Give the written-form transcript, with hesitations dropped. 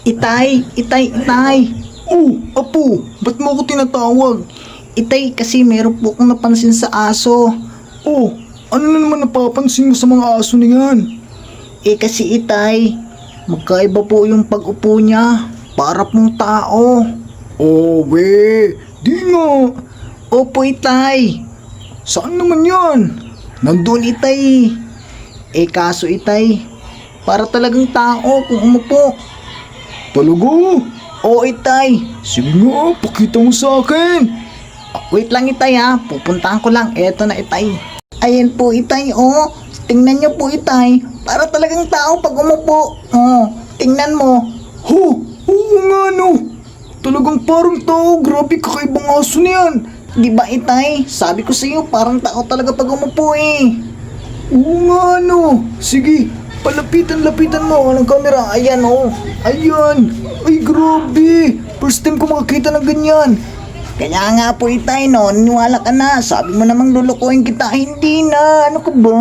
Itay. Oh, Apo, ba't mo ako tinatawag? Itay, kasi meron po akong napansin sa aso. Oh, ano na naman napapansin mo sa mga aso na yan? Kasi itay, magkaiba po yung pag-upo niya. Para pong tao. Oh, we, di nga. Opo, itay. Saan naman yan? Nandun, itay. Kaso itay, para talagang tao kung umupo. Talaga? Oo, itay. Sige nga, pakita mo sa akin. Wait lang, itay ha. Pupuntahan ko lang. Eto na, itay. Ayan po, itay. Oh, tingnan niyo po, itay. Para talagang tao pag umupo. Oh, tingnan mo. Ho, oo nga no. Talagang parang tao, grabe kakaibang aso na yan. Di ba, itay? Sabi ko sa iyo, parang tao talaga pag umupo eh. Oo nga no. Sige, lapitan mo ng camera. Ayan oh. Ayan. Ay grabe. First time ko makakita ng ganyan. Kaya nga po, itay, no. Naniwala ka na. Sabi mo namang lulukuhin kita. Hindi na. Ano ka ba?